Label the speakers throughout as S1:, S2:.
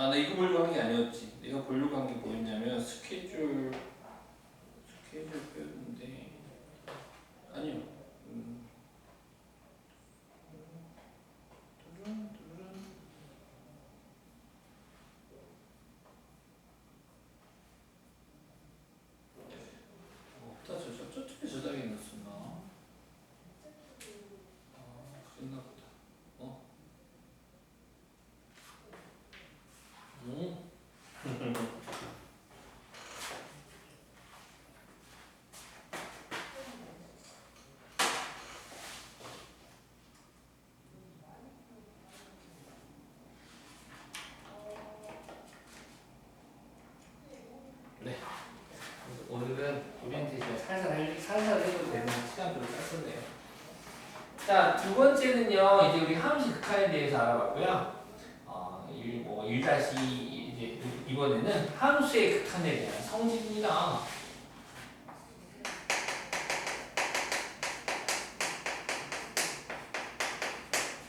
S1: 나 이거 보려고 한 게 아니었지. 내가 보려고 한 게 뭐였냐면 스케줄 표였는데 아니요. 없다. 저쪽에 저장해 놨었나? 그랬나 보다. 네. 오늘은 오리엔테이션 살살 해도 되는 시간표를 짰었네요. 자, 두 번째는요, 이제 우리 함수 극한에 대해서 알아봤고요. 1 이제 이번에는 함수의 극한에 대한 성질입니다.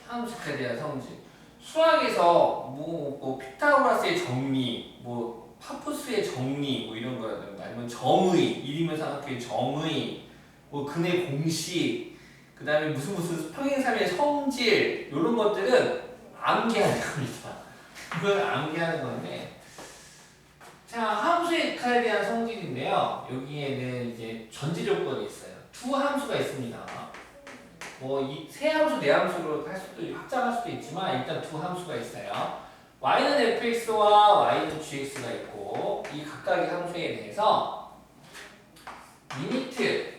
S1: 함수 극한에 대한 성질. 수학에서 피타고라스의 정리, 파푸스의 정리, 이런 거라든가, 아니면 정의, 1이면 삼각형의 정의, 근의 공식, 그 다음에 무슨 평행삼의 성질, 이런 것들은 암기하는 겁니다. 이걸 암기하는 건데, 자, 함수의 극한에 대한 성질인데요. 여기에는 이제 전제 조건이 있어요. 두 함수가 있습니다. 세 함수, 네 함수로 할 수도, 확장할 수도 있지만, 일단 두 함수가 있어요. y는 fx와 y는 gx가 있고, 이 각각의 함수에 대해서 리미트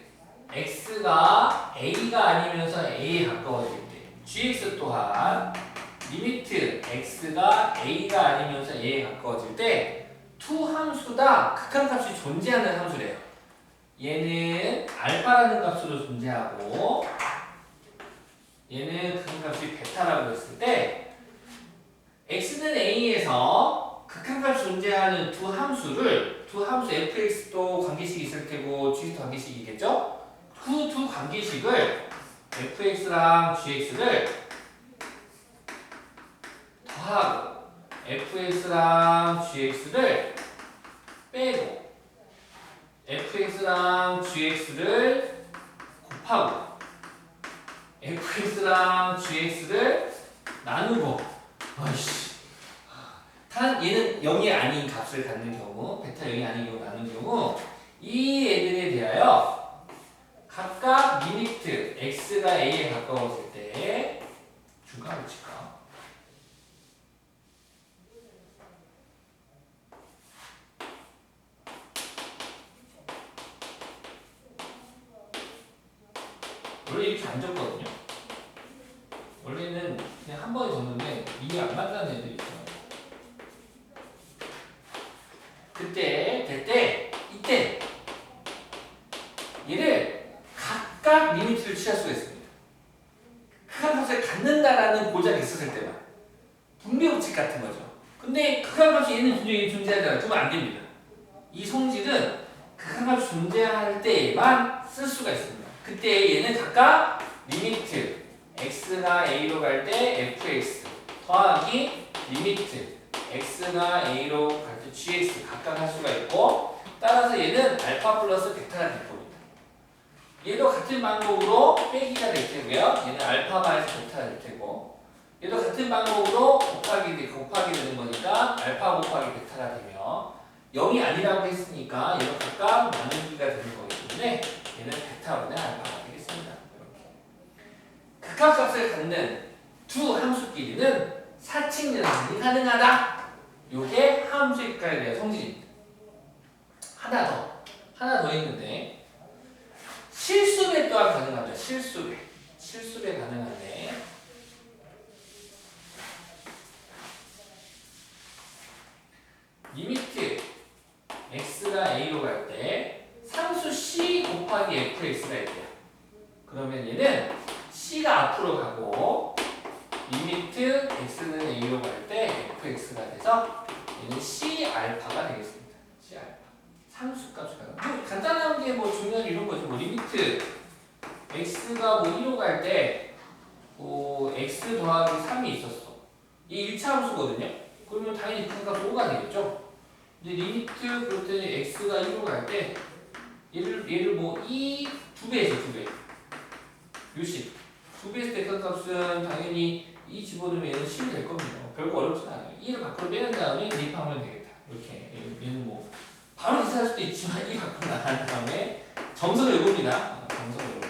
S1: x가 a가 아니면서 a에 가까워질 때, gx 또한 리미트 x가 a가 아니면서 a에 가까워질 때 두 함수 다 극한값이 존재하는 함수래요. 얘는 알파라는 값으로 존재하고 얘는 극한값이 베타라고 했을 때 x는 a에서 극한값이 존재하는 두 함수 fx도 관계식이 있을 테고 gx도 관계식이겠죠? 그 두 관계식을 fx랑 gx를 더하고 fx랑 gx를 빼고 fx랑 gx를 곱하고 fx랑 gx를 나누고 단 얘는 0이 아닌 값을 갖는 경우 베타 0이 아닌 경우 나눈 경우 이 애들에 대하여 각각 리미트 x가 a에 가까워질 때 중간을 칠까? 원래 이렇게 안 적거든요. 원래는 그냥 한 번에 적는데 이게 안 맞는 애들이 있어요. 이때 얘를 각각 리미트를 취할 수가 있습니다. 극한값을 갖는다라는 고작이 있었을 때만 분배법칙 같은 거죠. 근데 극한값이 얘는 분명히 존재하잖아요. 그러면 안 됩니다. 이 성질은 극한값이 존재할 때만 쓸 수가 있습니다. 그때 얘는 각각 리미트 x가 a로 갈 때 fx 더하기 리미트 x가 a로 갈 때 gx 각각 할 수가 있고 따라서 얘는 알파 플러스 베타가 될 겁니다. 얘도 같은 방법으로 빼기가 될 테고요. 얘는 알파 마이너스 베타가 될 테고 얘도 같은 방법으로 곱하기 되는 거니까 알파 곱하기 베타가 되며 0이 아니라고 했으니까 얘도 각각 나누기가 되는 거기 때문에 얘는 베타분의 알파가 되겠습니다. 이렇게. 극한값을 갖는 두 함수끼리는 사칙 연산이 가능하다. 요게 함수의 극한에 대한 성질입니다. 하나 더 있는데 실수배 또한 가능하죠. 실수배 가능한데 리미트 x가 a로 갈 때 상수 c 곱하기 fx가 있대요. 그러면 얘는 c가 앞으로 가고 리미트 x는 a로 갈 때 fx가 돼서 얘는 c 알파가 되겠습니다. c 알파 상수값이 간단한 게 중요한 이런 거죠. 리미트 x가 1로 갈 때 x 더하기 3이 있었어. 이 1차 함수거든요. 그러면 당연히 극한값 5가 되겠죠. 이제 리미트 그럴 때는 x가 1로 갈 때 얘를 뭐 2배에서 2배 요식 2배 했을 때 극한값은 당연히 2 집어넣으면 얘는 10이 될 겁니다. 별거 어렵진 않아요. 2를 밖으로 빼는 다음에 대입하면 되겠다. 이렇게 얘는 뭐 바로 이사할 수도 있지만 2 밖으로 나간 다음에 정석을 읽습니다. 정석을 읽고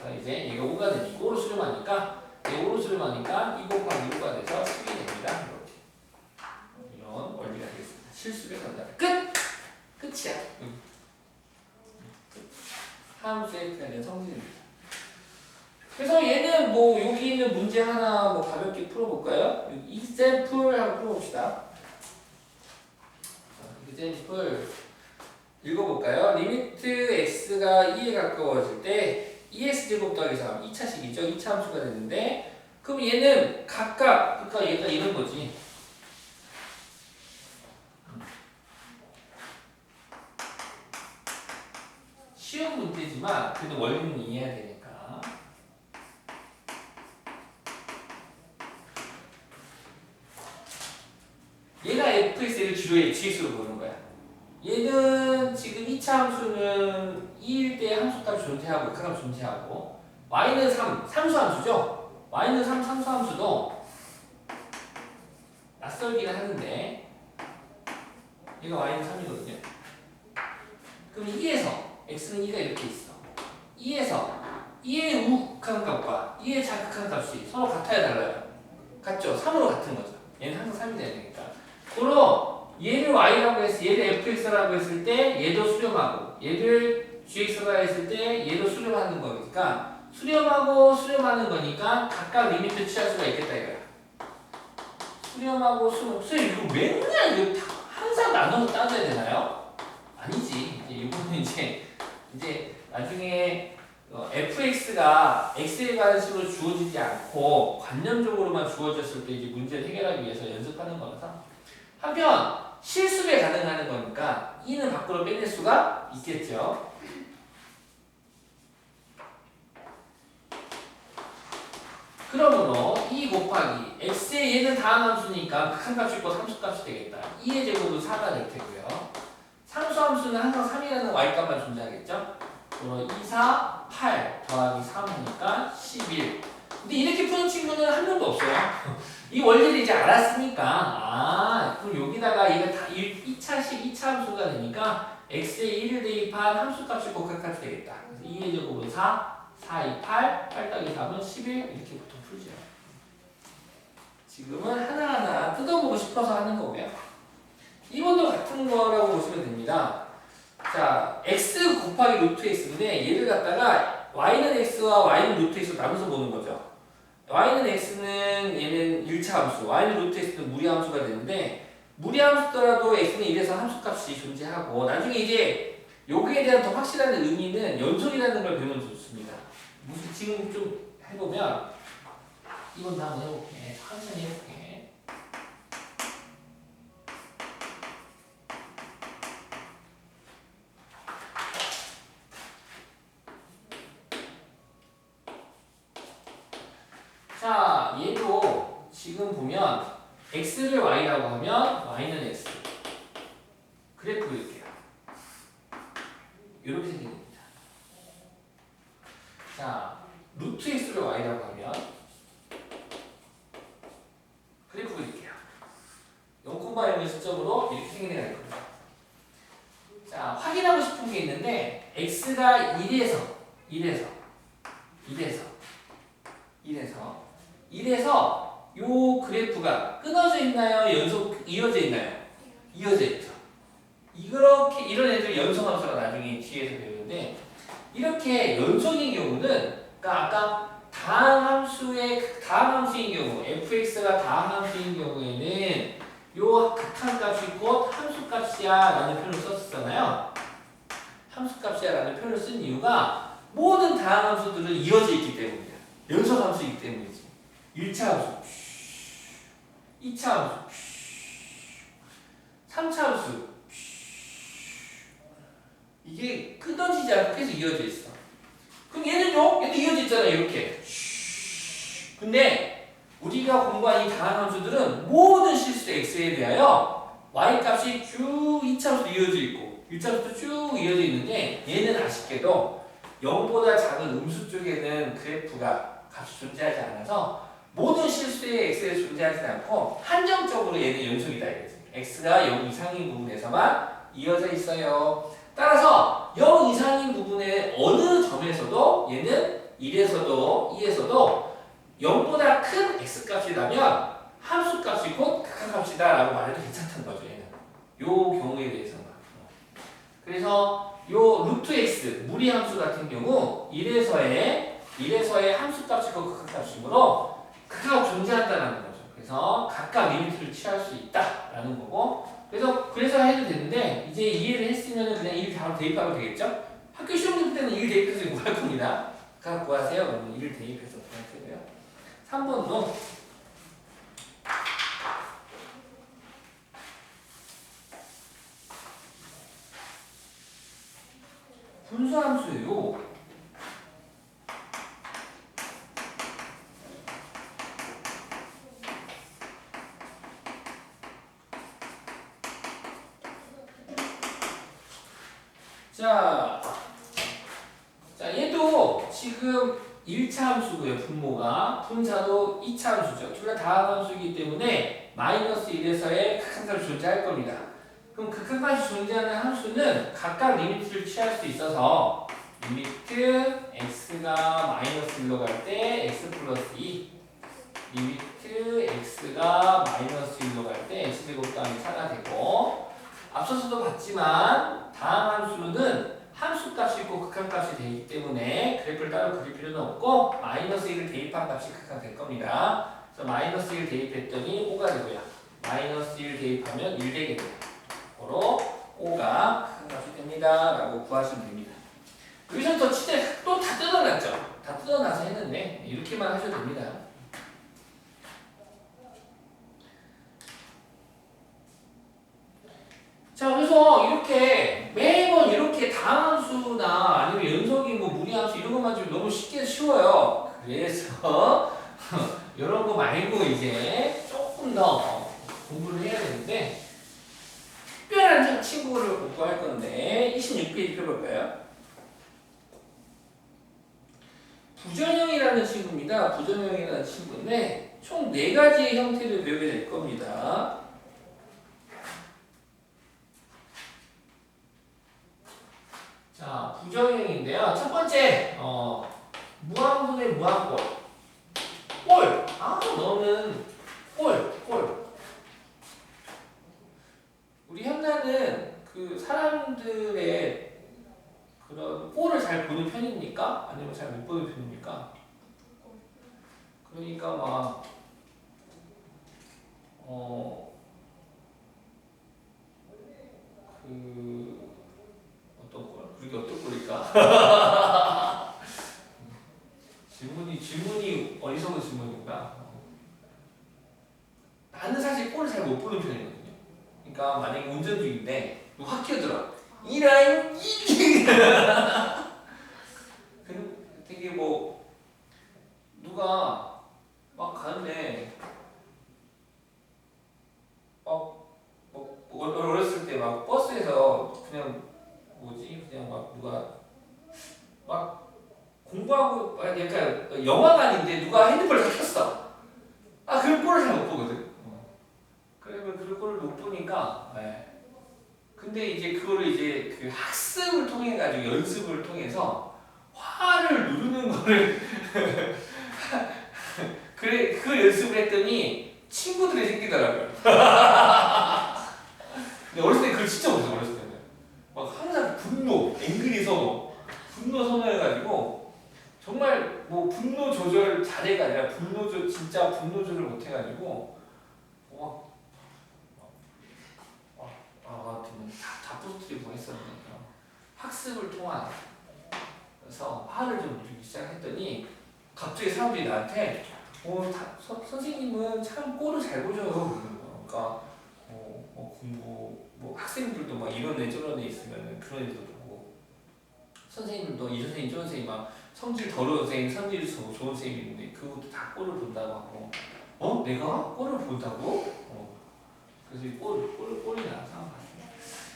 S1: 그래서 이제 얘가 5가 되니까 5로 수렴하니까 얘 5로 수렴하니까 2 곱하기 5가 돼서 10이 됩니다. 이렇게 이런 원리가 되겠습니다. 실수를 한다. 끝! 끝이야. 함수에 대한 성질입니다. 그래서 얘는 뭐 여기 있는 문제 하나 뭐 가볍게 풀어볼까요? example 하고 풀어봅시다. example 읽어볼까요? 리미트 x가 2에 가까워질 때 2x제곱 더하기 3 2차식이죠. 2차 함수가 되는데 그럼 얘는 각각 그러니까 얘가 이런 거지. 쉬운 문제지만 그래도 원리는 이해해야 되니까 얘가 fx를 주로 hx로 보는 거야. 얘는 지금 2차 함수는 2일 때 함수값이 존재하고 극한값 존재하고 y는 3, 삼수함수죠? y는 3, 삼수함수도 낯설기는 하는데 얘가 y는 3이거든요. 그럼 2에서 x는 2가 이렇게 있어. 2에서 2의 우극한값과 2의 자극한값이 서로 같아야 달라요. 같죠? 3으로 같은 거죠. 얘는 항상 3이 돼야 되니까. 그럼 얘를 y라고 해서 얘를 fx라고 했을 때 얘도 수렴하고 얘를 gx라 했을 때 얘도 수렴하는 거니까 수렴하고 수렴하는 거니까 각각 리미트 취할 수가 있겠다 이거야. 수렴하고 수렴. 선생님 이거 맨날 이거 다 항상 나눠서 따져야 되나요? 아니지. 이거는 이제 나중에 fx가 x에 관한 식으로 주어지지 않고 관념적으로만 주어졌을 때 이제 문제를 해결하기 위해서 연습하는 거라서 한편 실습에 가능하는 거니까 2는 밖으로 빼낼 수가 있겠죠. 그러므로 2 곱하기 x의 얘는 다항함수니까 극한값이 있고 삼수값이 되겠다. 2의 제곱은 4가 될 테고요. 상수함수는 항상 3이라는 y값만 존재하겠죠. 그럼 2, 4, 8 더하기 3 하니까 11. 근데 이렇게 푸는 친구는 한 명도 없어요. 이 원리를 이제 알았으니까 그럼 여기다가 얘가 다 2차식 2차 함수가 되니까 x에 1을 대입한 함수값이 곱값이 되겠다. 그래서 2의 제곱은 4, 4, 2, 8, 8 더하기 3은 11 이렇게 보통 풀죠. 지금은 하나하나 뜯어보고 싶어서 하는 거고요. 이번도 같은 거라고 보시면 됩니다. 자, x 곱하기 루트 x인데 얘를 갖다가 y는 x와 y는 루트 x로 나눠서 보는 거죠. y는 x는 얘는 1차 함수, y는 루트 x는 무리함수가 되는데 무리함수더라도 x는 1에서 함수값이 존재하고 나중에 이제 여기에 대한 더 확실한 의미는 연속이라는 걸 배우면 좋습니다. 무슨 지금 좀 해보면 이번도 한번 해볼게. 천천히 해볼게. 자, 얘도 지금 보면 x를 y라고 하면 y는 x 그래프 그릴게요. 이렇게 생깁니다. 자, 루트 x를 y라고 하면 그래프 그릴게요. 0,0의 시점으로 이렇게 생기게 될 겁니다. 자, 확인하고 싶은 게 있는데 x가 1에서 요 그래프가 끊어져 있나요? 연속 이어져 있나요? 이어져 있죠. 이렇게 이런 애들 연속함수가 나중에 뒤에서 배우는데 이렇게 연속인 경우는 그러니까 아까 다항함수인 경우 fx가 다항함수인 경우에는 요 극한값이 곧 함수값이야 라는 표현을 썼었잖아요. 함수값이야 라는 표현을 쓴 이유가 모든 다항함수들은 이어져 있기 때문이야. 연속함수이기 때문이지. 1차 함수, 2차 함수, 3차 함수 이게 끊어지지 않고 계속 이어져 있어. 그럼 얘는요? 얘도 이어져 있잖아요. 이렇게. 근데 우리가 공부한 이 다항 함수들은 모든 실수 x에 대하여 y값이 쭉 2차함수로 이어져 있고 1차함수도 쭉 이어져 있는데 얘는 아쉽게도 0보다 작은 음수 쪽에는 그래프가 값이 존재하지 않아서 모든 실수의 x에 존재하지 않고 한정적으로 얘는 연속이다 이거지. x가 0 이상인 부분에서만 이어져 있어요. 따라서 0 이상인 부분의 어느 점에서도 얘는 1에서도 2에서도 0보다 큰 x값이라면 함수값이 곧 극한값이다 라고 말해도 괜찮다는 거죠. 얘는 요 경우에 대해서는. 그래서 요 루트 x 무리함수 같은 경우 1에서의 함수값이 곧 극한값이므로 극한값 존재한다는 거죠. 그래서 각각 리미트를 취할 수 있다라는 거고 그래서 해도 되는데 이제 이해를 했으면 그냥 1 바로 대입하면 되겠죠? 학교 시험 볼 때는 1 대입해서 구할 겁니다. 각각 구하세요. 그러면 1 대입해서 구할 거고요. 3번도 분수함수예요. 자, 얘도 지금 1차 함수고요. 분모가. 분자도 2차 함수죠. 둘 다 다항함수이기 때문에 마이너스 1에서의 극한값이 존재할 겁니다. 그럼 극한값이 존재하는 함수는 각각 리미트를 취할 수 있어서 리미트 x가 마이너스 1로 갈 때 x 플러스 2 리미트 x가 마이너스 1로 갈 때 x제곱 더하기 4가 되고 앞서서도 봤지만 다항함수는 함수값이 있고 극한값이 되기 때문에 그래프를 따로 그릴 필요는 없고 마이너스 1을 대입한 값이 극한될 겁니다. 그래서 마이너스 1 대입했더니 5가 되고요. 마이너스 1 대입하면 1 되게 돼요. 바로 5가 극한값이 됩니다. 라고 구하시면 됩니다. 여기서부터 진짜 또 다 뜯어놨죠? 다 뜯어놔서 했는데 이렇게만 하셔도 됩니다. 자, 그래서 이렇게 매번 이렇게 다함수나 아니면 연속인 뭐 무리함수 이런 것만 좀 너무 쉬워요. 그래서 이런 거 말고 이제 조금 더 공부를 해야 되는데 특별한 친구를 공부할 건데 26페이지 펴볼까요? 부전형이라는 친구입니다. 부전형이라는 친구인데 총 4가지의 형태를 배우게 될 겁니다. 자, 부정형인데요. 첫 번째, 무한분의 무한꼴. 꼴! 너는 꼴. 우리 현나는 그 사람들의 그런 꼴을 잘 보는 편입니까? 아니면 잘 못 보는 편입니까? 그러니까 막, 그게 어떤 꼴일까? 질문이 어리석은 질문인가? 나는 사실 꼴을 잘 못 보는 편이거든요. 그러니까 만약에 운전 중인데 확 끼어들어. 이란 이 되게 뭐 누가 막 가는데 어렸을 때 막 버스에서 그냥 막 누가 막 공부하고 약간 영화관인데 누가 핸드폰을 켰어. 그런 꼴을 잘 못 보거든. 그러면 그런 꼴을 못 보니까. 근데 이제 그거를 이제 그 학습을 통해 가지고 연습을 통해서 화를 누르는 거를 그래 그 연습을 했더니 친구들이 생기더라고요. 근데 어렸을 때 그걸 진짜 못했어. 어렸을 때는 막 항상 분노 선호해가지고 정말 뭐 분노 조절 자세가 아니라 진짜 분노 조절 못해가지고 다 부서뜨리고 했었는데 학습을 통한 그래서 화를 좀 누리기 시작했더니 갑자기 사람들이 나한테 선생님은 참 꼴을 잘 보셔요. 그러니까 공부 학생들도 막 이런 애 저런 애 있으면 그런 애도 보고 선생님도 이 선생님 저 선생님 막 성질 더러운 선생님 성질 좋은 선생님 있는데 그것도 다 꼴을 본다고 하고 내가 꼴을 본다고? 그래서 이 꼴이 나와서 한번 봐요.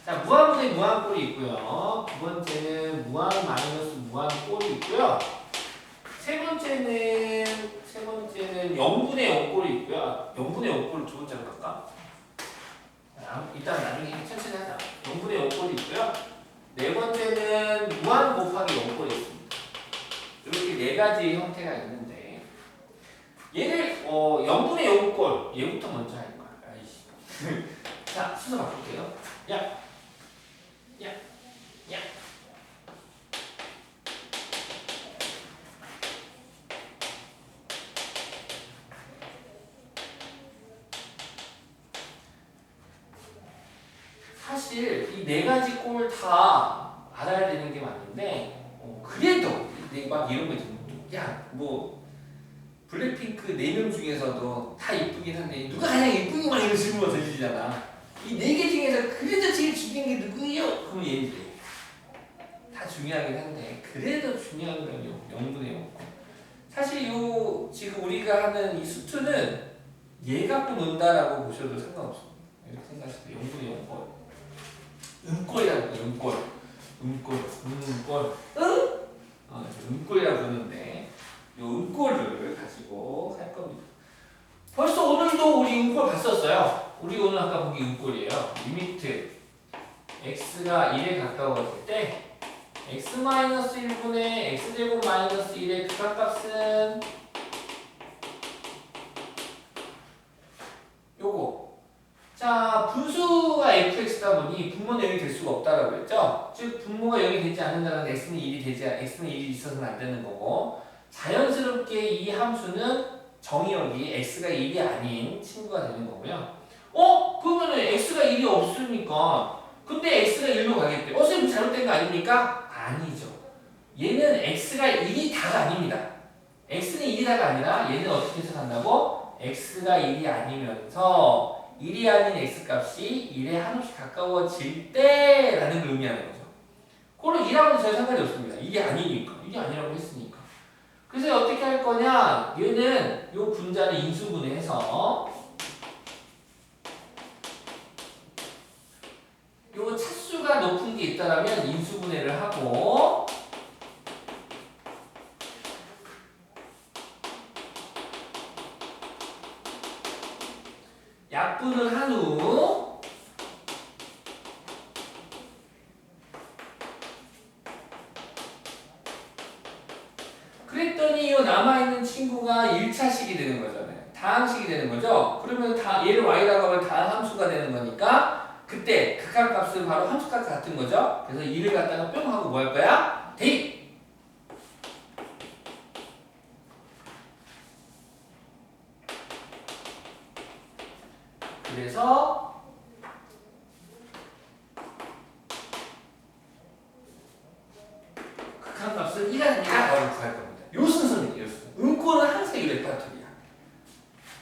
S1: 자, 무한분의 무한꼴이 있고요. 두 번째는 무한 마이너스 무한꼴이 있고요. 세 번째는 0분의 0꼴이 있고요. 0분의 0꼴을 두 번째로 갈까? 일단 나중에 천천히 하자. 0분의 0꼴이 있고요. 네 번째는 무한 곱하기 0꼴이 있습니다. 이렇게 네 가지 형태가 있는데 얘를 0분의 0꼴 얘부터 먼저 할 거야. 아이씨. 자, 순서 바꿀게요. 야. 사실 이 네 가지 꼴 다 알아야 되는 게 맞는데 그래도 막 이런 거 있잖아. 뭐 블랙핑크 4명 중에서도 다 이쁘긴 한데 누가 가장 이쁘니 막 이런 질문가 던지잖아. 이 4개 중에서 그래도 제일 중요한 게 누구예요? 그럼 얘지. 다 중요하긴 한데 그래도 중요한 건 0분의 0. 사실 지금 우리가 하는 이 수투는 얘 갖고 논다라고 보셔도 상관없습니다. 이렇게 생각하실 때 0분의 0꼴. 음꼴이라고 해요. 음꼴. 음꼴이라고 부르는데 이 음꼴을 가지고 할 겁니다. 벌써 오늘도 우리 음꼴 봤었어요. 우리 오늘 아까 본 게 음꼴이에요. 리미트 x가 1에 가까워질 때 x-1분의 x제곱 마이너스 1의 극한값은 요거. 자, 분수가 fx다 보니 분모는 0이 될 수가 없다라고 했죠. 즉 분모가 0이 되지 않는다는 x는 1이 있어서는 안 되는 거고, 자연스럽게 이 함수는 정의역이 x가 1이 아닌 친구가 되는 거고요. 그러면은 x가 1이 없으니까 근데 x가 1로 가겠대. 선생님 잘못된 거 아닙니까? 아니죠. 얘는 x가 1이 다가 아닙니다. x는 1이 다가 아니라 얘는 어떻게 해석한다고? x가 1이 아니면서 1이 아닌 x값이 1에 한없이 가까워질 때라는 걸 의미하는 거죠. 그거는 2라고는 전혀 상관이 없습니다. 이게 아니니까. 이게 아니라고 했으니까. 그래서 어떻게 할 거냐? 얘는 요 분자를 인수분해해서 요 차수가 높은 게 있다라면 인수분해를 하고 약분을 한 후 그랬더니 이 남아있는 친구가 1차식이 되는 거잖아요. 다항식이 되는 거죠. 그러면 얘를 y라고 하면 다항 함수가 되는 거니까 그때 극한값은 바로 함수값 같은 거죠. 그래서 2를 갖다가 뿅 하고 뭐 할 거야? 대입! 그래서 극한값은 1 아니냐? 바로 구할 겁니다. 요 순서입니다. 요 순서. 음꼴은 항상 이 레파토리야.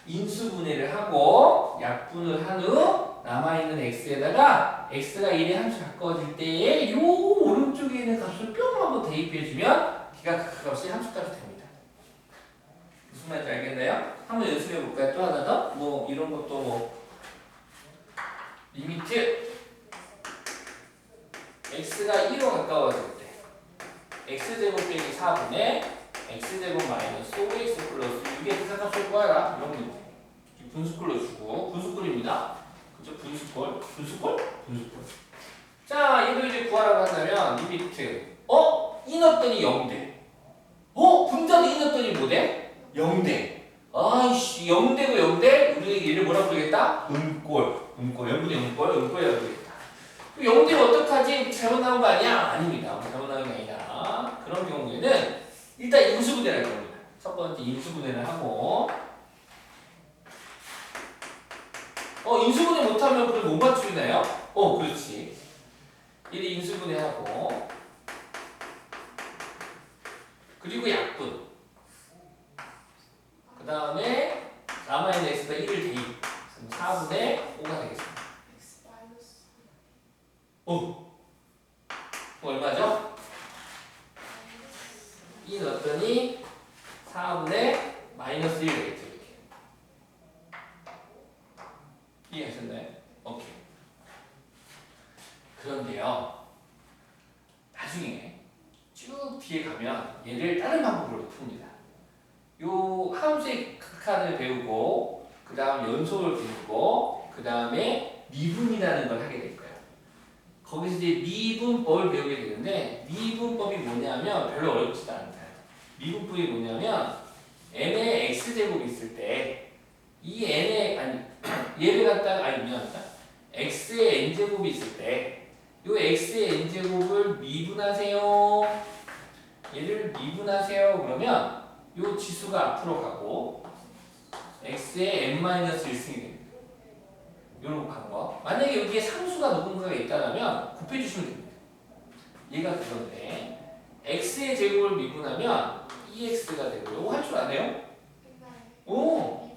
S1: 인수분해를 하고 약분을 한 후 남아있는 x에다가 x가 1에 함수 가까워질 때에 요 오른쪽에 있는 값을 뿅 하고 대입해주면 기하급값이 함수값이 됩니다. 무슨 말인지 알겠나요? 한번 연습해볼까요? 또 하나 더? 뭐 이런 것도 리미트 x가 1로 가까워질 때 x제곱 빼기 4분의 x제곱 마이너스 5x 플러스 6의 극한값을 구하라. 이런 거 분수꼴로 주고 분수꼴입니다. 그죠? 분수꼴. 자, 얘도 이제 구하라고 한다면 리미트 이 넣었더니 0대. 분자도 이 넣었더니 뭐 돼? 0대. 아이씨 0대고 0대 우리 얘를 뭐라 부르겠다? 음꼴 0분의 0꼴이라고 부르겠다. 0대면 어떡하지? 잘못 나온 거 아니야? 아닙니다. 잘못 나온 게 아니라 그런 경우에는 일단 인수분해를 할 겁니다. 첫 번째 인수분해를 하고 인수분해 못하면 그걸 못 맞추나요? 그렇지. 1이 인수분해하고 그리고 약분 그 다음에 남아있는 x가 1을 대입 4분의 5가 되겠습니다. 얼마죠? 2 넣었더니 4분의 마이너스 1 되겠죠. 이렇게. 있었나요? 오케이. 그런데요. 나중에 쭉 뒤에 가면 얘를 다른 방법으로 풉니다. 요 함수의 극한을 배우고 그 다음 연속을 배우고 그 다음에 미분이라는 걸 하게 될 거예요. 거기서 이제 미분법을 배우게 되는데 미분법이 뭐냐면 별로 어렵지도 않아요. 미분법이 뭐냐면 n의 x제곱이 있을 때 이 n의 아니 얘를 갖다가 아니 미안하다 x의 n제곱이 있을 때 요 x의 n제곱을 미분하세요. 얘를 미분하세요. 그러면 요 지수가 앞으로 가고 x의 n-1승이 됩니다. 요런 거. 만약에 여기에 상수가 누군가가 있다면 곱해주시면 됩니다. 얘가 그건데 x의 제곱을 미분하면 2x가 되고 요거 할 줄 아네요? 오!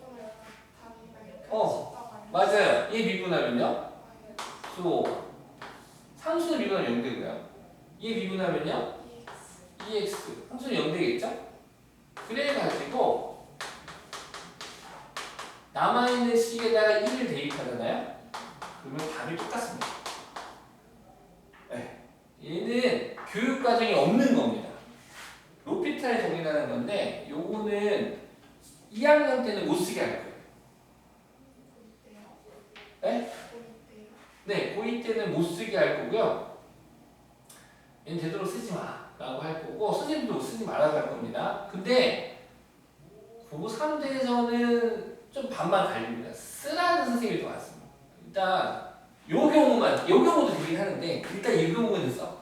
S1: 맞아요. 얘 미분하면요? 또 상수는 미분하면 0 되고요. 얘 미분하면요? 2x. 상수는 0 되겠죠? 그래가지고 남아있는 식에다가 1을 대입하잖아요? 그러면 답이 똑같습니다. 네. 얘는 교육과정이 없는 겁니다. 로피탈 정의라는 건데 요거는 2학년 때는 못 쓰게 할 거예요. 네? 네, 고2 때는 못 쓰게 할 거고요. 얘는 되도록 쓰지 마 라고 할 거고 선생님도 쓰지 말라고 할 겁니다. 근데 고3대에서는 좀 반반 갈립니다. 쓰라는 선생님이 더 많습니다. 일단 요 경우도 되긴 하는데 일단 이 경우는 써.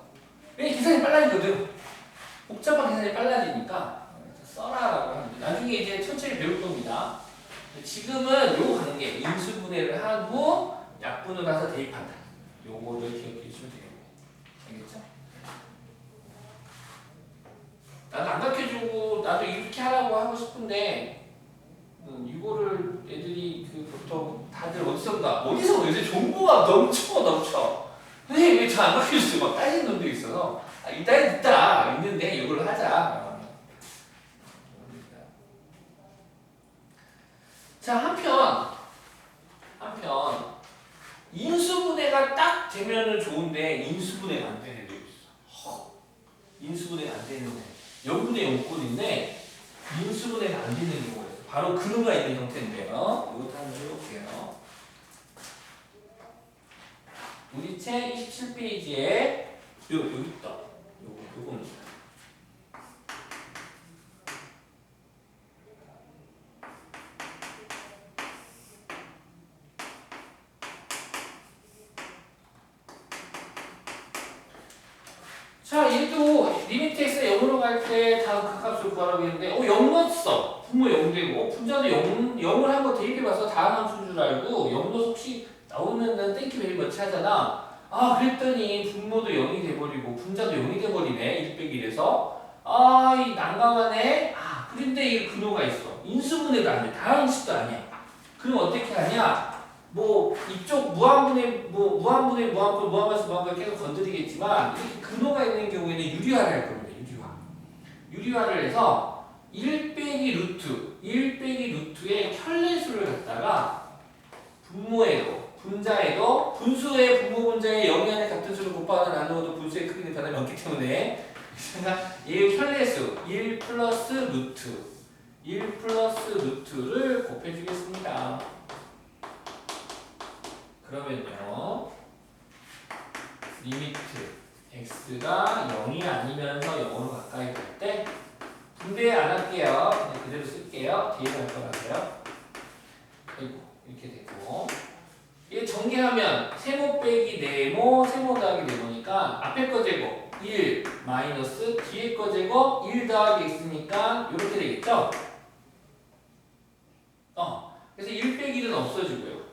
S1: 왜 계산이 빨라지거든. 복잡한 계산이 빨라지니까 써라라고 합니다. 나중에 이제 천천히 배울 겁니다. 지금은 요 가는 게 인수분해를 한 후 약분을 해서 대입한다. 요거를 기억해 주시면 되겠네요. 알겠죠? 나는 안 가르쳐주고 나도 이렇게 하라고 하고 싶은데 이거를 애들이 그 보통 다들 어디서 요새 정보가 넘쳐. 선생님 왜 저 안 가르쳐주세요? 막 따지는 놈도 있어서 일단 있는데 이걸 하자. 자 한편 인수분해가 딱 되면은 좋은데 인수분해가 안 되는 애도 있어. 인수분해가 안 되는데 0분의 0꼴인데 인수분해가 안 되는 경우예요. 바로 근호가 있는 형태인데요. 이것도 한번 해볼게요. 우리 책 27페이지에 여기 있다. 요겁니다. 자, 얘도 리미트 x가 0으로 갈 때 다음 극값을 구하라고 했는데 0 넣었어. 분모 0 되고 분자도 0을 한번 대입해봐서 다음 함수인 줄 알고 0 넣어서 혹시 나오면 땡큐 베리 머치 하잖아. 그랬더니 분모도 0이 돼버리고 분자도 0이 돼버리네. 1 빼기 1에서 이 난감하네. 그런데 이 근호가 있어. 인수분해도 안 돼. 다음 식도 아니야. 그럼 어떻게 하냐? 이쪽 무한분의 계속 건드리겠지만 이렇게 근호가 있는 경우에는 유리화를 할 겁니다. 유리화를 해서 1 빼기 루트의 혈례수를 갖다가 분모에도 분자에도 분수의 분모 분자의 0이 안에 같은 수를 곱하거나 나누어도 분수의 크기는 변함이 없기 때문에 이 혈례수 1 플러스 루트를 곱해주겠습니다. 그러면요 리미트 x가 0이 아니면서 0으로 가까이 갈 때 분배 안 할게요. 그냥 그대로 쓸게요. 뒤에 갈 거라서요. 이렇게 되고 얘 전개하면 세모 빼기 네모 세모 더하기 네모니까 앞에 거 제곱 1 마이너스 뒤에 거 제곱 1 더하기 x니까 이렇게 되겠죠? 그래서 1 빼기 1은 없어지고요.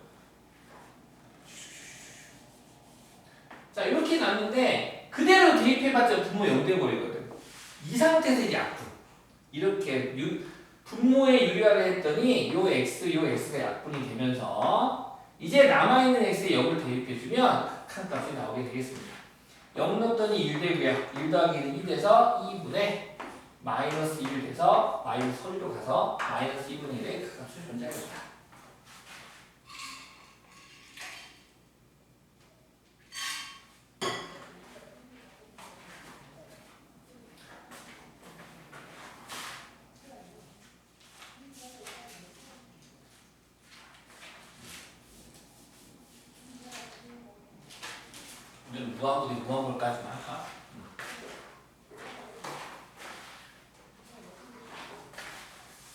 S1: 자 이렇게 났는데 그대로 대입해봤자 분모 0 돼버리거든. 이 상태에서 이제 약분 이렇게 분모에 유리화를 했더니 요 x가 약분이 되면서 이제 남아있는 x에 0을 대입해주면 극한 값이 나오게 되겠습니다. 0 넣었더니 1 되고요. 1 더하기 1은 1 돼서 2분의 마이너스 1 돼서 마이너스 소리로 가서 마이너스 2분의 1의 그 값을 존재하겠다. 우리는 무한분의 무한꼴까지만 할까?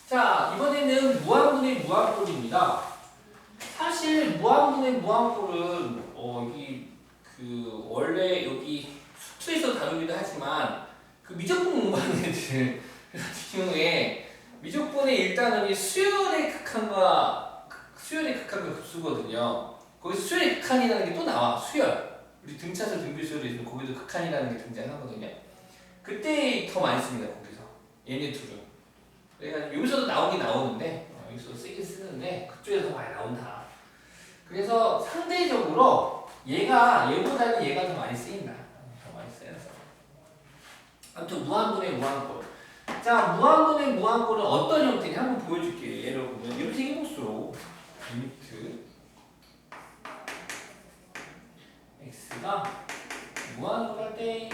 S1: 자, 이번에는 무한분의 무한꼴입니다. 사실 무한분의 무한꼴은 여기 원래 여기 수투에서 다루기도 하지만 그 미적분 공부하는 애들 같은 경우에 미적분의 일단은 수열의 극한과 급수거든요. 거기서 수열의 극한이라는 게 또 나와. 수열. 우리 등차수 등비수열에 있으면 거기도 극한이라는 게 등장하거든요. 그때 더 많이 씁니다. 거기서 얘네 둘은. 그러니까 여기서도 나오긴 나오는데 여기서도 쓰긴 쓰는데 그쪽에서 더 많이 나온다. 그래서 상대적으로 얘보다는 얘가 더 많이 쓰인다. 더 많이 쓰여서. 아무튼 무한분의 무한꼴. 자, 무한분의 무한꼴은 어떤 형태인지 한번 보여줄게요. 예를 보면 이렇게 해볼수록 리미트 x가 무한으로 할 때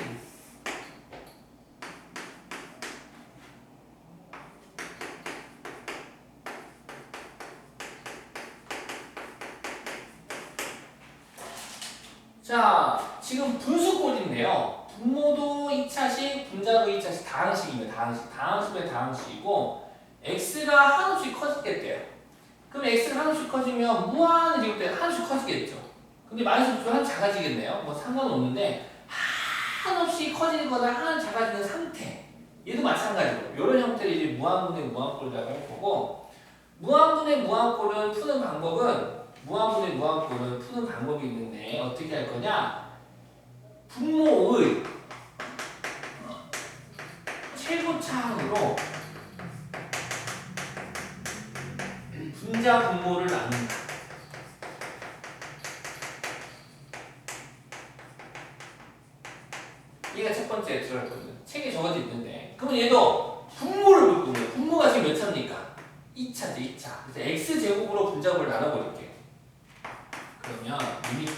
S1: 자, 지금 분수꼴인데요. 분모도 2차식, 분자도 2차식, 다항식입니다. 다항식은 다항식이고 x가 한없이 커지겠대요. 그럼 x가 한없이 커지면 무한을 지울 때 한없이 커지겠죠. 근데 마이너스 한 작아지겠네요. 뭐 상관없는데 한없이 커지거나 한 작아지는 상태. 얘도 마찬가지로 이런 형태를 이제 무한분의 무한꼴이라고 할 거고 무한분의 무한꼴은 푸는 방법은 있는데 어떻게 할 거냐? 분모의 최고차항으로 분자 분모를 나눈다. 얘가 첫 번째 들어갈 거거든요. 책에 적어져 있는데 그러면 얘도 분모를 볼 거예요. 분모가 지금 몇 차입니까? 2차죠. 2차. 그래서 x제곱으로 분자분을 나눠버릴게요. 그러면 리미트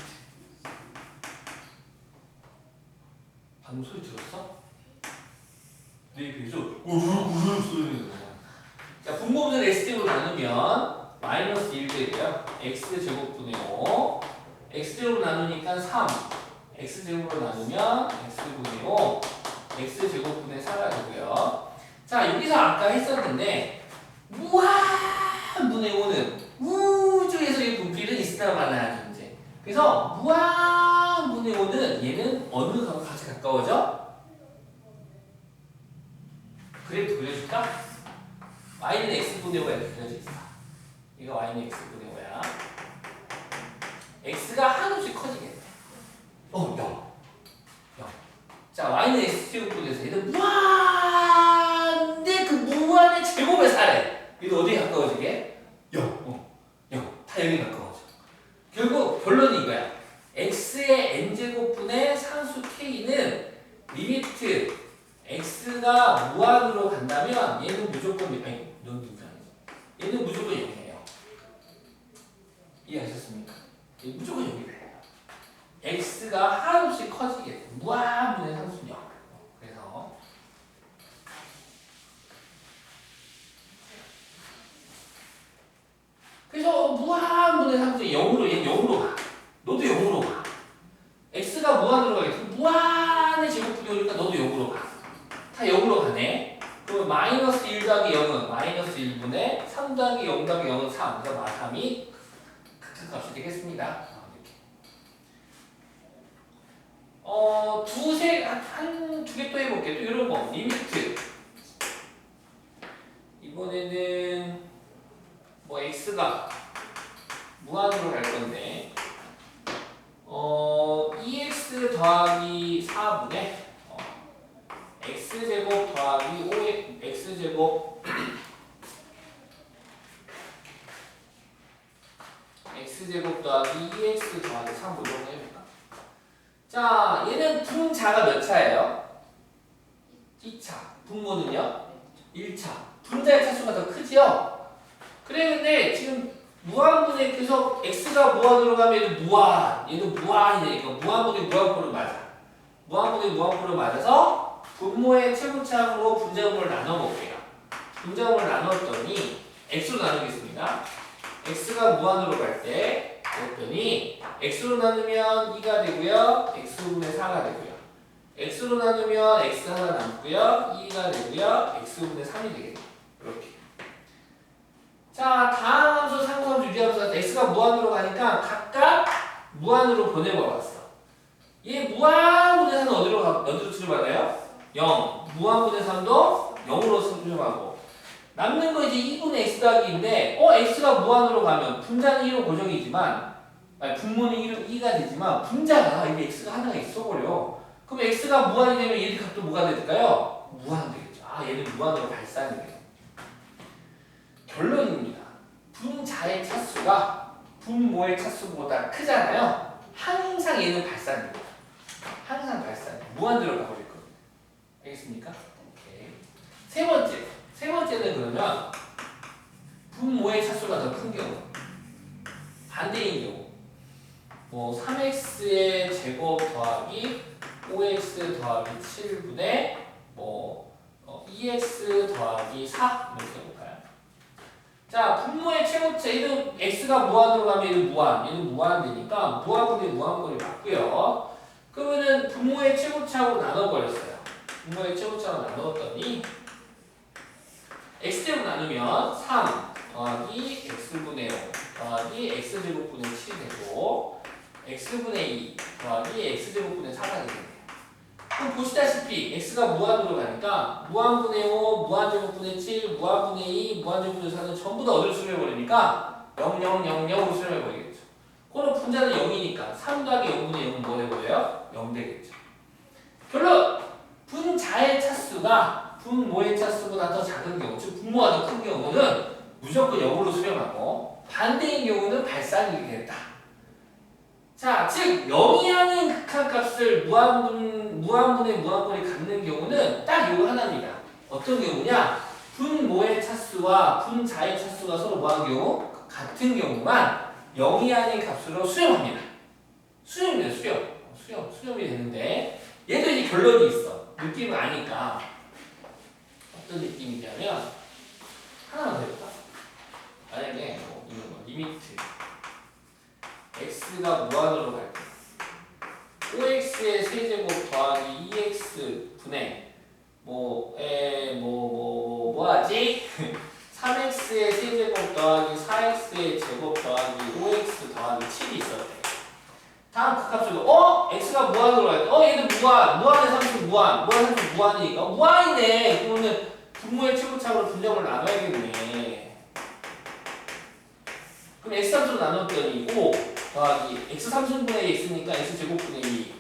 S1: 방금 소리 들었어? 내 입에서 우르르 소리 나요. 자, 분모분을 x제곱으로 나누면 마이너스 1 되고요. x제곱분의 5 x제곱으로 나누니까 3 x제곱으로 나누면 x분의 5 x제곱분의 4가 되고요. 자, 여기서 아까 했었는데 무한분의 5는 우주에서의 분필은 있으나 마나야 존재. 그래서 무한분의 5는 얘는 어느 거랑 같이 가까워져? 그래프 그려줄까? y는 x분의 5가 이렇게 그려져 있어. 이거 y는 x분의 5야. x가 한없이 커지겠네. 0. 자, y는 x제곱분에서 얘는 무한인데 그 무한의 제곱에 사래. 얘도 어디에 가까워지게? 0. 다 여기 가까워져. 결국 결론이 이거야. x의 n제곱분의 상수 k는 리미트 x가 무한으로 간다면 얘는 무조건 얘는 무조건 0이에요. 이해하셨습니까? 얘는 무조건 0이에요. x가 한없이 커지게 무한분의 상수는 0. 그래서 무한분의 상수는 0으로 얘는 0으로 가. 너도 0으로 가. x가 무한으로 가겠지. 무한의 제곱분이 오니까 너도 0으로 가. 다 0으로 가네. 그러면 마이너스 1 더하기 0은 마이너스 1분의 3 더하기 0 더하기 0은 3. 그래서 마삼이 극한값이 되겠습니다. 두 개 또 해볼게요. 또 이런 거. 리미트. 이번에는 뭐 x가 무한으로 갈 건데 2x 더하기 4분의 x제곱 더하기 5x x제곱 x제곱 더하기 2x 더하기 3 이런 거 해볼까? 자, 얘는 분자가 몇 차예요? 2차. 분모는요? 1차. 분자의 차수가 더 크지요? 그래, 근데 지금 무한분의 그래서 x가 무한으로 가면 얘도 무한. 얘도 무한이니까 무한분의 무한꼴은 맞아. 무한분의 무한꼴은 맞아서 분모의 최고차항으로 분자분을 나눠볼게요. 분자분을 나눴더니 x로 나누겠습니다. x가 무한으로 갈 때 그랬더니 x로 나누면 2가 되고요. x분의 4가 되고요. x로 나누면 x 하나 남고요. 2가 되고요. x분의 3이 되겠네요. 이렇게. 자, 다음 함수, 상수함수, 유리함수 x가 무한으로 가니까 각각 무한으로 보내고 왔어. 얘 무한분의 3은 어디로 수렴하나요? 0. 무한분의 3도 0으로 수렴하고 남는 거 이제 2분의 x 더하기인데 x가 무한으로 가면 분자는 1로 고정이지만 아니 분모는 2가 되지만 분자가 이게 x가 하나가 있어버려. 그럼 x가 무한이 되면 얘들 값도 뭐가 될까요? 무한 되겠죠. 아 얘는 무한으로 발산이 돼요. 결론입니다. 분자의 차수가 분모의 차수보다 크잖아요. 항상 얘는 발산입니다. 항상 발산. 무한대로 가버릴 겁니다. 알겠습니까? 오케이. 세 번째는 그러면 분모의 차수가 더 큰 경우. 반대인 경우. 뭐 3x의 제곱 더하기 5x 더하기 7분의 뭐 2x 더하기 4 이렇게 해볼까요? 자, 분모의 최고차 얘는 x가 무한으로 가면 얘는 무한 되니까 무한분의 무한꼴이 맞고요. 그러면은 분모의 최고차하고 나눠버렸어요. 분모의 최고차하고 나눴더니 x제곱 나누면 3 더하기 x분의 5 더하기 x제곱분의 7이 되고 x분의 2 더하기 x제곱분의 4가 되겠네요. 그럼 보시다시피 x가 무한으로 가니까 무한분의 5, 무한제곱분의 7, 무한분의 2, 무한제곱분의 4는 전부 다 어디로 수렴해버리니까 0, 0, 0, 0으로 수렴해버리겠죠. 그거는 분자는 0이니까 3 더하기 0분의 0은 뭐 되고요? 0 되겠죠. 결론! 분자의 차수가 분모의 차수보다 더 작은 경우, 즉 분모가 더 큰 경우는 무조건 0으로 수렴하고 반대인 경우는 발산이 되겠다. 자, 즉 0이 아닌 극한값을 무한분의 무한꼴이 갖는 경우는 딱 이거 하나입니다. 어떤 경우냐? 분모의 차수와 분자의 차수가 서로 뭐하는 경우? 같은 경우만 0이 아닌 값으로 수렴합니다. 수렴입니다. 수렴이 되는데 얘도 이제 결론이 있어. 느낌을 아니까. 어떤 느낌이냐면 하나만 더 해볼까? 만약에 뭐 이런 거 리미트 x가 무한으로 갈 때 5x의 세제곱 더하기 2x 분의 뭐하지? 3x의 세제곱 더하기 4x의 제곱 더하기 5x 더하기 7이 있었대. 다음 극합수로 x가 무한으로 갈 때 얘는 무한의 상수 무한이니까 무한이네. 그러면 분모의 최고차로 분점을 나눠야겠네. 그럼 x 함수로 나눴더니 5 더하기 x 3승분의 x니까 x 제곱분의 2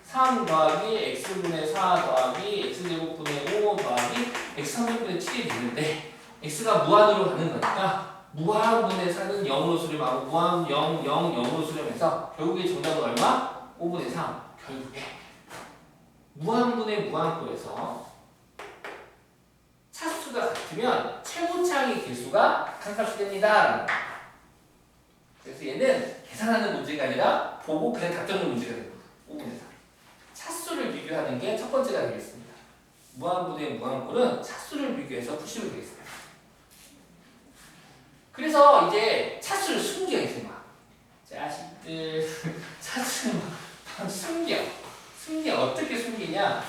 S1: 3 더하기 x분의 4 더하기 x 제곱분의 5 더하기 x 3승분의 7이 되는데 x가 무한으로 가는 거니까 무한분의 4는 0으로 수렴하고 무한 0, 0, 0으로 수렴해서 결국에 정답은 얼마? 5분의 3. 결국에 무한분의 무한꼴에서 차수가 같으면 최고차의 개수가 극한값이 됩니다. 그래서 얘는 계산하는 문제가 아니라 보고 그냥 답 적는 문제가 됩니다. 5분의 3. 차수를 비교하는 게 첫 번째가 되겠습니다. 무한분의 무한꼴은 차수를 비교해서 푸시면 되겠습니다. 그래서 이제 차수를 숨겨 이제 막 자식들 차수를 막 숨겨 어떻게 숨기냐?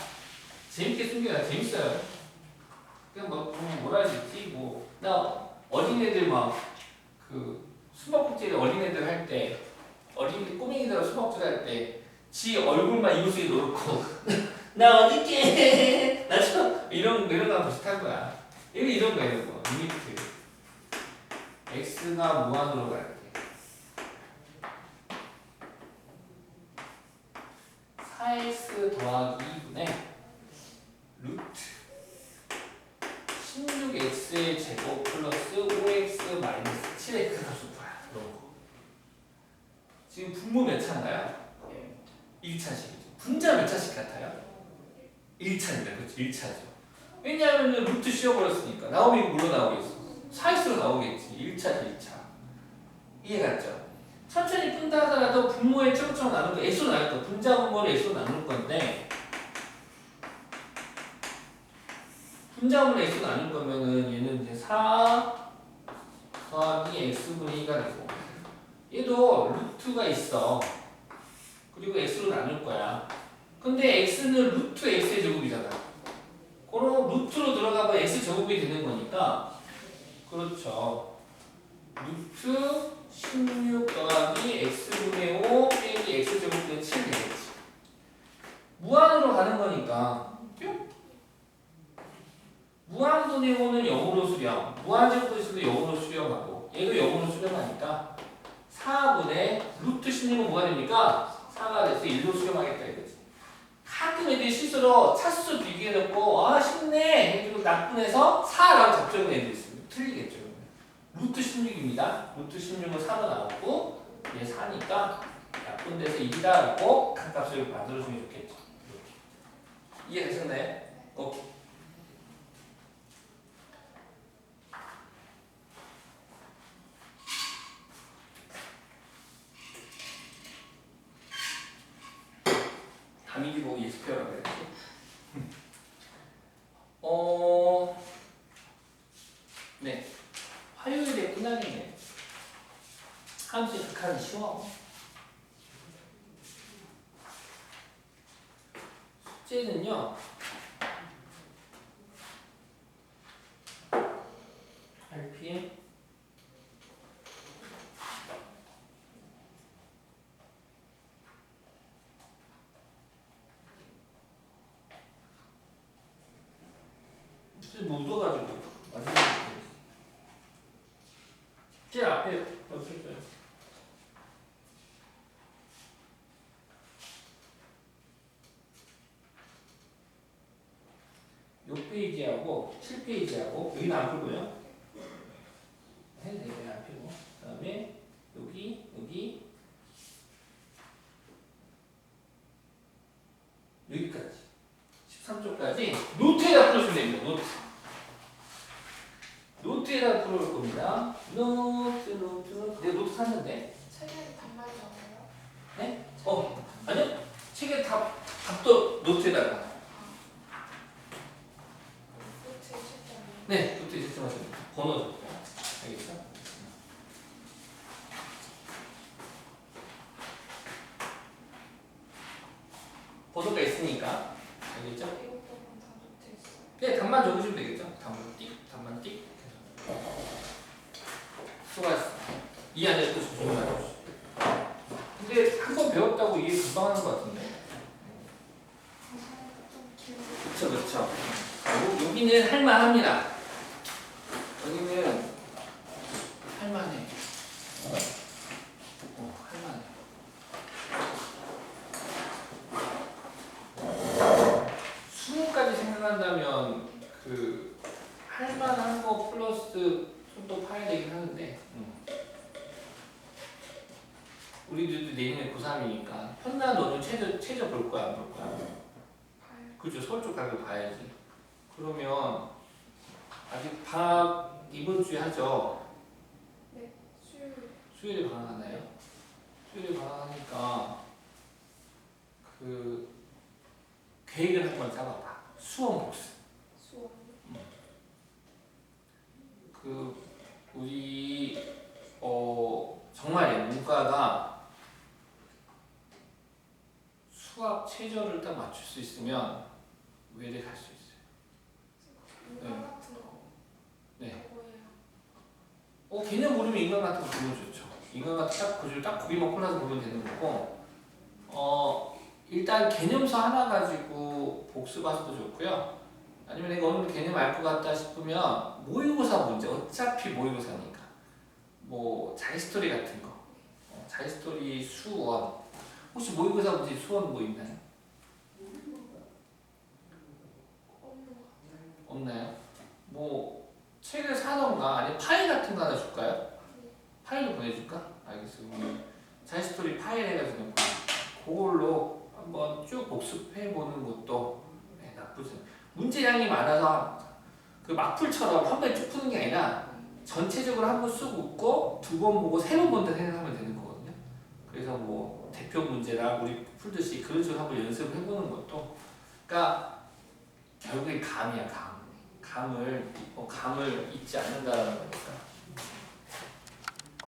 S1: 재밌게 숨겨야 재밌어요. 그냥 뭐라 해야 되지? 나 어린애들 막 그 수박국제를 어린애들 할 때 어린이 꼬맹이들 수박국제 할 때 지 얼굴만 이불 속에 넣고 나 어딨게 나 참 이런 거랑 비슷한 거야. 이런 거야 이런 거 리미트 x가 무한으로 갈 때 4x 더하기 2분의 루트 16x의 제곱 플러스 5x 마이너스 7의 극한수 구하라. 이런 거. 지금 분모 몇 차인가요? 1차식이죠. 분자 몇 차식 같아요? 1차입니다. 그렇죠? 1차죠. 왜냐하면 루트 씌워버렸으니까 나오면 이거 물로 나오겠어. 4x로 나오겠지. 1차지 1차. 이해갔죠? 천천히 푼다 하더라도 분모의 최고차로 나눈 거 x로 나눌 거. 분자 분모를 x로 나눌 건데 분자 분모를 x로 나눌 거면은 얘는 이제 4 더하기 x분의 2가 되고 얘도 루트가 있어. 그리고 x로 나눌 거야. 근데 x는 루트 x의 제곱이잖아. 그럼 루트로 들어가면 x 제곱이 되는 거니까 그렇죠. 루트 16 더하기 x분의 5 빼기 x제곱분의 7 되겠지. 무한으로 가는 거니까 뿅. 무한분의 5는 0으로 수렴, 무한제곱분의 0으로 수렴하고 얘도 0으로 수렴하니까 4분의 루트 16은 뭐가 됩니까? 4가 돼서 1로 수렴하겠다 이거지. 가끔 애들이 실수로 차수 비교해놓고 아 쉽네 해가지고 나쁜해서 4라고 잡적은 애들이 있습니다. 틀리겠죠. 루트 16입니다. 루트 16은 4로 나오고 얘 4니까 나쁜 데서 1이다라고 각 값을 만들어주면 좋겠죠. 이해되셨나요? 담임이 보고 예습해라고 해야지. 네. 화요일에 끝나겠네. 함수 극한은 쉬워. 숙제는요. RPM 묻어가지고 제일 앞에 없을까요? 요 페이지하고 7페이지하고 여기는 안 풀고요. 해도 되게 안 펴고 그 다음에 여기 여기까지 13쪽까지 노트에다 풀어주면 됩니다. 노트에다 풀어올 겁니다. 노트. 내가 노트 샀는데.
S2: 책에 단말이 적어요?
S1: 네? 아니요. 책에 답도 노트에다가.
S2: 노트에 책장이.
S1: 네, 노트에 채점하시면 번호 적고. 알겠죠? 번호가 있으니까. 알겠죠?
S2: 이것도 다 노트에 있어요.
S1: 네, 답만 적으시면 되겠죠? 답만 띡. 수고하셨어. 이 안에 또 조심히 해주시죠. 근데 한 번 배웠다고 이해 금방 하는 것 같은데.
S2: 좀 길고.
S1: 그쵸. 여기는 할만합니다. 여기는 할만해. 할만해. 수능까지 생각한다면 그 할만한 거 플러스 또 파야 되긴 하는데 우리들도 내년에 고3이니까 편나 너는 최저 볼 거야 안 볼 거야?
S2: 봐요.
S1: 그죠. 서울 쪽 가게 봐야지. 그러면 아직 방학 이번 주에 하죠?
S2: 네, 수요일.
S1: 수요일에 방학하나요? 수요일에 방학하니까 그 계획을 한번 짜봐봐. 수험 복습.
S2: 수원.
S1: 그 우리 정말 문과가 수학 최저를 딱 맞출 수 있으면 외대 갈 수 있어요.
S2: 인간
S1: 네.
S2: 같은 거.
S1: 네.
S2: 뭐예요?
S1: 개념 모르면 인간 같은 거 보면 좋죠. 인간 같은 딱 거기만 골라서 보면 되는 거고. 일단 개념서 하나 가지고 복습하셔도 좋고요. 아니면 내가 어느 정도 개념 알 것 같다 싶으면 모의고사 문제, 어차피 모의고사니까 뭐 자기스토리 같은 거, 자기스토리 수원. 혹시 모의고사 문제 수원 뭐 있나요? 없나요? 뭐 책을 사던가 아니면 파일 같은 거 하나 줄까요? 파일로 보내줄까? 알겠습니다. 자기스토리 파일 해가지고 그걸로 한번 쭉 복습해보는 것도 나쁘지 않아요. 문제량이 많아서 그 막풀처럼 한 번에 쭉 푸는 게 아니라 전체적으로 한 번 쑥 웃고 두 번 보고 세 번 본다 생각하면 되는 거거든요. 그래서 뭐 대표 문제랑 우리 풀듯이 그런 식으로 한번 연습을 해보는 것도, 그러니까 결국에 감이야. 감을 잊지 않는다라는 거니까.